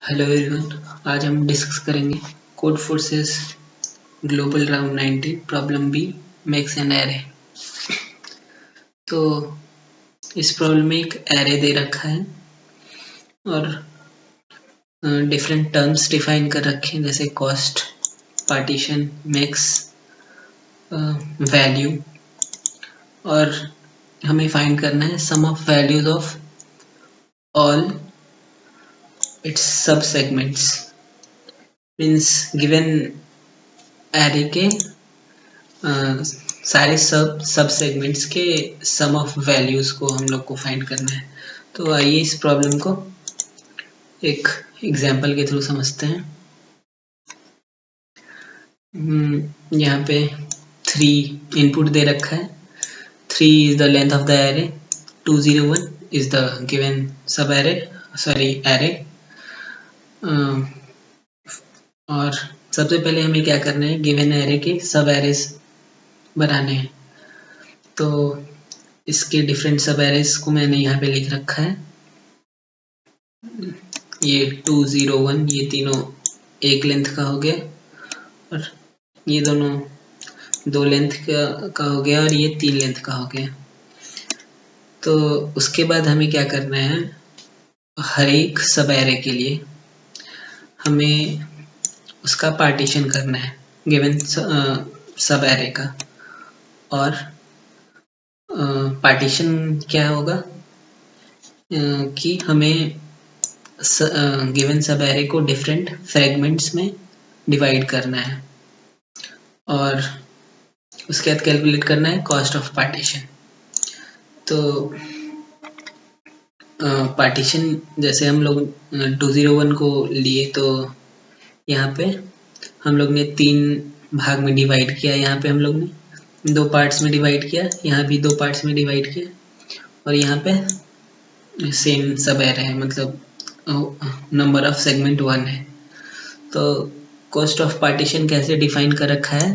Hello everyone, आज हम discuss करेंगे Codeforces global round 19 problem B max an array. तो इस प्रॉब्लम में एक एरे दे रखा है और डिफरेंट टर्म्स डिफाइन कर रखे हैं, जैसे कॉस्ट, पार्टीशन, मेक्स, वैल्यू, और हमें फाइंड करना है sum of values of all its sub segments. Means given array के सारे सब सेगमेंट्स के सम ऑफ वैल्यूज को हम लोग को फाइंड करना है। तो आइए इस प्रॉब्लम को एक एग्जांपल के थ्रू समझते हैं। यहाँ पे 3 इनपुट दे रखा है। 3 is the length of the array, 201 is the given सब एरे एरे। और सबसे पहले हमें क्या करना है, गिवन एरे के सब एरेज बनाने हैं। तो इसके डिफरेंट सब एरेज को मैंने यहाँ पे लिख रखा है। ये 201 ये तीनों एक लेंथ का हो गया, और ये दोनों 2 लेंथ का हो गया, और ये 3 लेंथ का हो गया। तो उसके बाद हमें क्या करना है, हर एक सब एरे के लिए हमें उसका पार्टीशन करना है गिवन सब एरे का। और पार्टीशन क्या होगा कि हमें गिवन सब एरे को डिफरेंट फ्रेगमेंट्स में डिवाइड करना है, और उसके बाद कैलकुलेट करना है कॉस्ट ऑफ पार्टीशन। तो पार्टीशन जैसे हम लोग 201 को लिए, तो यहाँ पे हम लोग ने 3 भाग में डिवाइड किया। यहाँ पे हम लोग ने 2 पार्ट्स में डिवाइड किया, यहाँ भी 2 पार्ट्स में डिवाइड किया, और यहाँ पे सेम सब एरे है, मतलब नंबर ऑफ सेगमेंट 1 है। तो कॉस्ट ऑफ पार्टीशन कैसे डिफाइन कर रखा है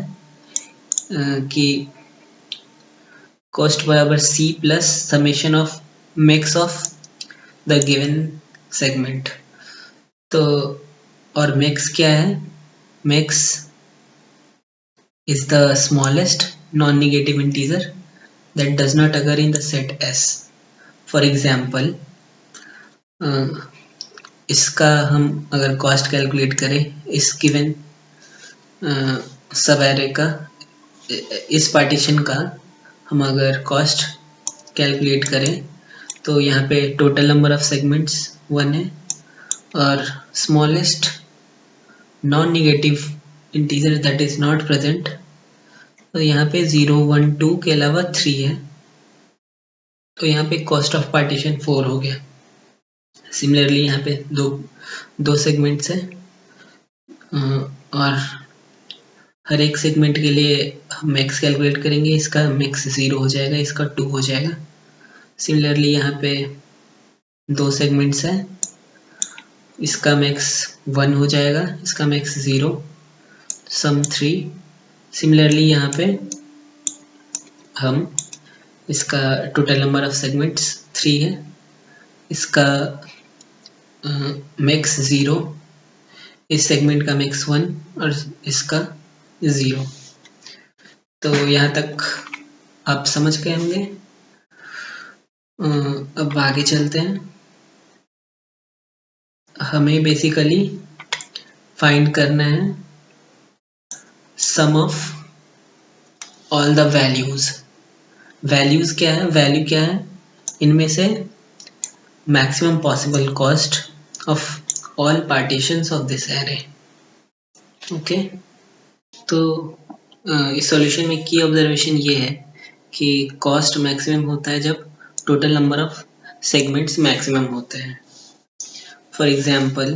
कि कॉस्ट बराबर C plus summation of max of the given segment. तो और मेक्स क्या है, max is the smallest non-negative integer that does not occur in the set S. For example, इसका हम अगर कॉस्ट कैलकुलेट करें इस गिवन सब एरे का, इस पार्टीशन का हम अगर कॉस्ट कैलकुलेट करें, तो यहाँ पे टोटल नंबर ऑफ सेगमेंट्स 1 है, और smallest non negative integer that is not present, तो यहाँ पे 0, 1, 2 के अलावा 3 है। तो यहाँ पे कॉस्ट ऑफ पार्टीशन 4 हो गया। सिमिलरली यहाँ पे दो सेगमेंट्स हैं, और हर एक सेगमेंट के लिए हम मैक्स कैलकुलेट करेंगे। इसका मैक्स 0 हो जाएगा, इसका 2 हो जाएगा। सिमिलरली यहाँ पे 2 सेगमेंट्स हैं, इसका मैक्स 1 हो जाएगा, इसका मैक्स 0, सम 3। सिमिलरली यहाँ पे हम इसका टोटल नंबर ऑफ सेगमेंट्स 3 है, इसका मैक्स 0, इस सेगमेंट का मैक्स 1, और इसका 0। तो यहाँ तक आप समझ गए होंगे। अब आगे चलते हैं। हमें बेसिकली फाइंड करना है sum of all the values. Values क्या है, वैल्यू क्या है, इनमें से maximum possible cost of all partitions of this array. Okay, तो इस सॉल्यूशन में की ऑब्जर्वेशन ये है कि कॉस्ट मैक्सिमम होता है जब total number of segments maximum होते हैं। फॉर एग्जांपल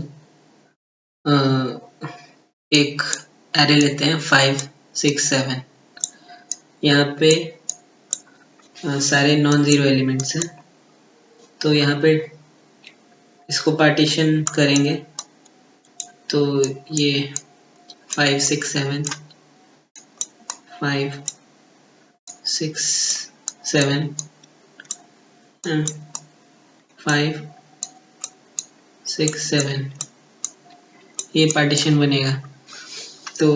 एक एरे लेते हैं 5, 6, 7। यहाँ पे सारे नॉन जीरो एलिमेंट्स हैं, तो यहाँ पे इसको पार्टीशन करेंगे, तो ये 5, 6, 7, 5, 6, 7 and 5, 6, 7। ये पार्टीशन बनेगा। तो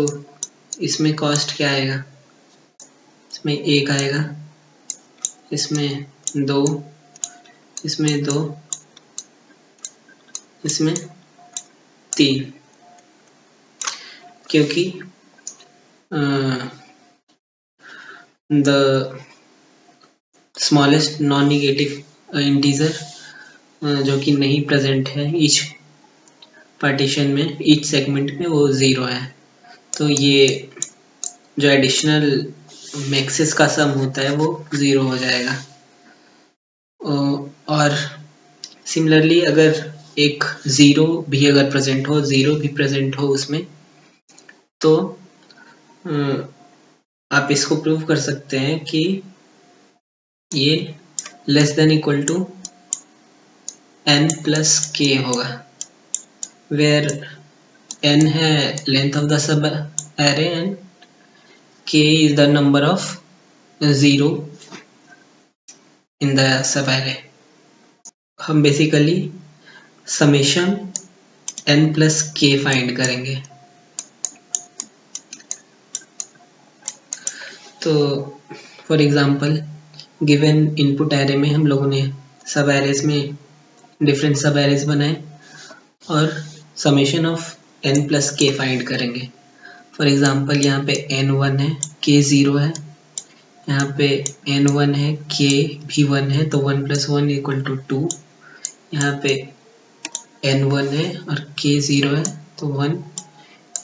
इसमें कॉस्ट क्या आएगा, इसमें 1 आएगा, इसमें 2, इसमें 2, इसमें 3, क्योंकि the smallest non negative integer जो कि नहीं प्रेजेंट है ईच पार्टीशन में, ईच सेगमेंट में, वो 0 है। तो ये जो एडिशनल मैक्सेस का सम होता है वो 0 हो जाएगा। और सिमिलरली अगर एक 0 भी अगर प्रेजेंट हो, 0 भी प्रेजेंट हो उसमें, तो आप इसको प्रूव कर सकते हैं कि ये less than equal to n plus k होगा, वेयर n है length of the subarray and k is the number of 0 in the subarray. हम basically summation n plus k find करेंगे। तो for example given input array में हम लोगों ने सब एरेज में डिफरेंट सब एरेज बनाए और summation of n plus k find करेंगे। फॉर एग्जांपल यहाँ पे n1 है, k 0 है, यहाँ पे n1 है, k भी 1 है, तो 1 प्लस 1 इक्वल टू 2। यहाँ पे n1 है और k 0 है तो 1,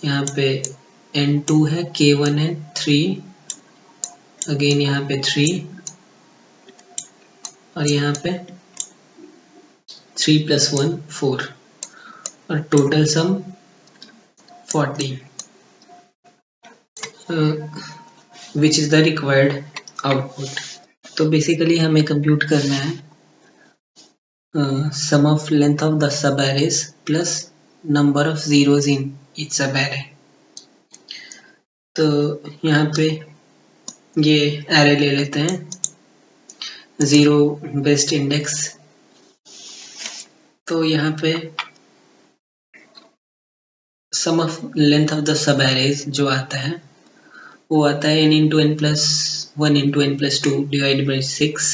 यहाँ पे n2 है, k 1 है, 3, अगेन यहाँ पे 3, और यहाँ पे 3 प्लस 1 4, और total sum 40, which is the required output. तो बेसिकली हमें कंप्यूट करना है sum of length of the sub arrays plus number of zeros in each sub array. तो यहाँ पे ये एरे ले लेते हैं, 0 बेस्ट इंडेक्स। तो यहाँ पे sum of length of the sub arrays जो आता है वो आता है n into n plus 1 into n plus 2 divide by 6।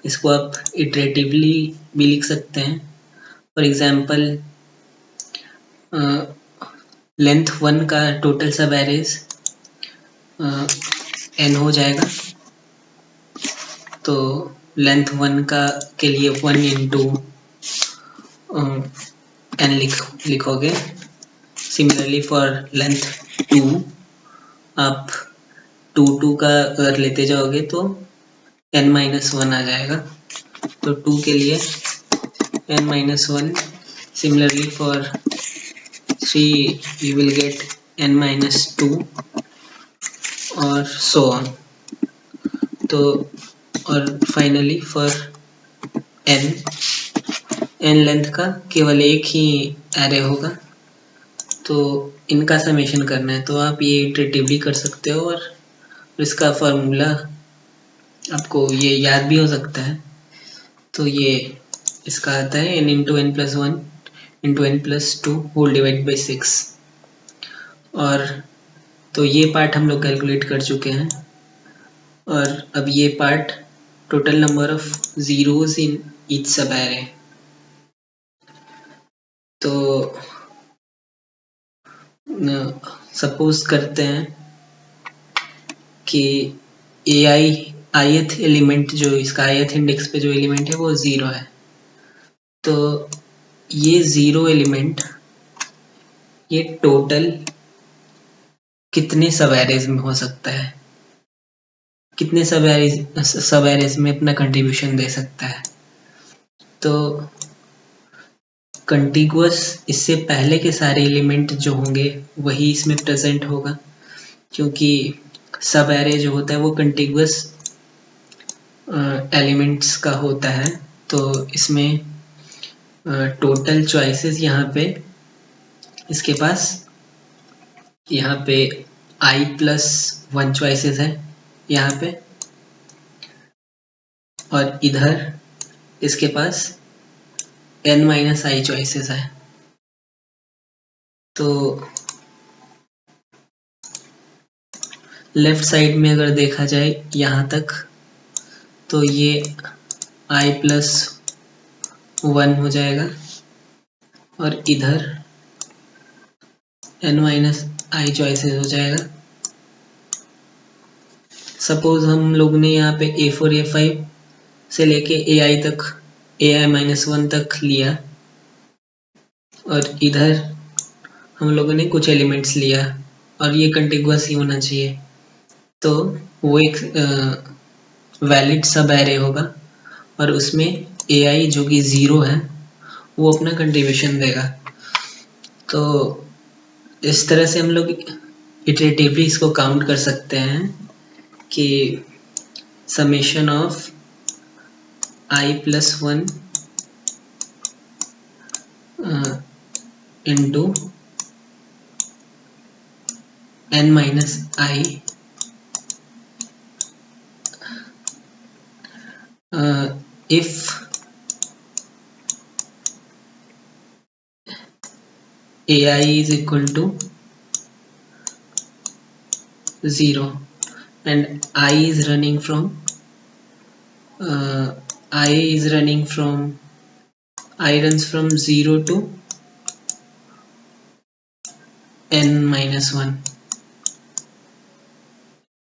इसको आप इटरेटिवली भी लिख सकते हैं। फॉर एग्जांपल लेंथ 1 का टोटल सब एरेज n हो जाएगा, तो लेंथ 1 का के लिए 1 इंटू n लिखोगे। सिमिलरली फॉर लेंथ 2 आप 2 का अगर लेते जाओगे तो n माइनस 1 आ जाएगा, तो 2 के लिए n minus 1। Similarly for 3 you will get n minus 2 और so on। तो और फाइनली फॉर n लेंथ का केवल एक ही एरे होगा, तो इनका समेशन करना है। तो आप ये इटरेटिवली कर सकते हो और इसका फॉर्मूला आपको ये याद भी हो सकता है। तो ये इसका आता है n into n plus 1 into n plus 2 whole divide by 6। और तो ये पार्ट हम लोग कैलकुलेट कर चुके हैं, और अब ये part total number of zeros in each sub array. तो सपोज करते हैं कि ith एलिमेंट जो इसका ith इंडेक्स पे जो एलिमेंट है वो 0 है। तो ये 0 एलिमेंट ये टोटल कितने सब एरेज में हो सकता है, कितने सब एरेज में अपना कंट्रीब्यूशन दे सकता है। तो कंटिगुअस इससे पहले के सारे एलिमेंट जो होंगे वही इसमें प्रेजेंट होगा, क्योंकि सब एरे जो होता है वो कंटिगुअस एलिमेंट्स का होता है। तो इसमें टोटल चॉइसेस यहाँ पे इसके पास यहाँ पे i प्लस 1 चॉइसेस है यहाँ पे, और इधर इसके पास n माइनस i चॉइसेस है। तो लेफ्ट साइड में अगर देखा जाए यहाँ तक, तो ये i+1 हो जाएगा और इधर n-i चॉइसेस हो जाएगा। सपोज हम लोग ने यहाँ पे a4 a5 से लेके ai तक ai-1 तक लिया और इधर हम लोगों ने कुछ एलिमेंट्स लिया और ये कंटिगुअस ही होना चाहिए, तो वो एक वैलिड सब एरे होगा और उसमें ai जो कि 0 है वो अपना कंट्रीब्यूशन देगा। तो इस तरह से हम लोग इटरेटिवली इसको काउंट कर सकते हैं कि summation of i+1 into n-i if ai is equal to 0 and I runs from 0 to n-1.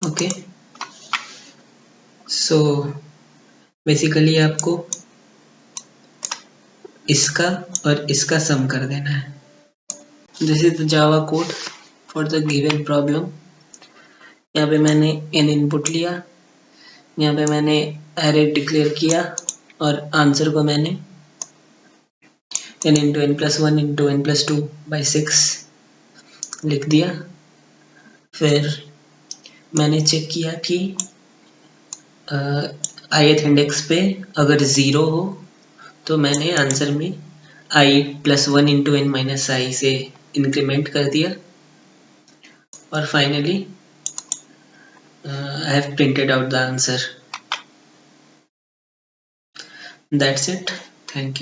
Okay, so basically आपको इसका और इसका सम कर देना है। This is the Java code for the given problem. यहाँ पे मैंने n इनपुट लिया, यहाँ पे मैंने एरे डिक्लेयर किया और आंसर को मैंने n into n+1 into n+2/6 लिख दिया। फिर मैंने चेक किया कि ith इंडेक्स पे अगर 0 हो तो मैंने आंसर में i+1 into n-i से इंक्रीमेंट कर दिया और finally I have printed out the answer. That's it. Thank you.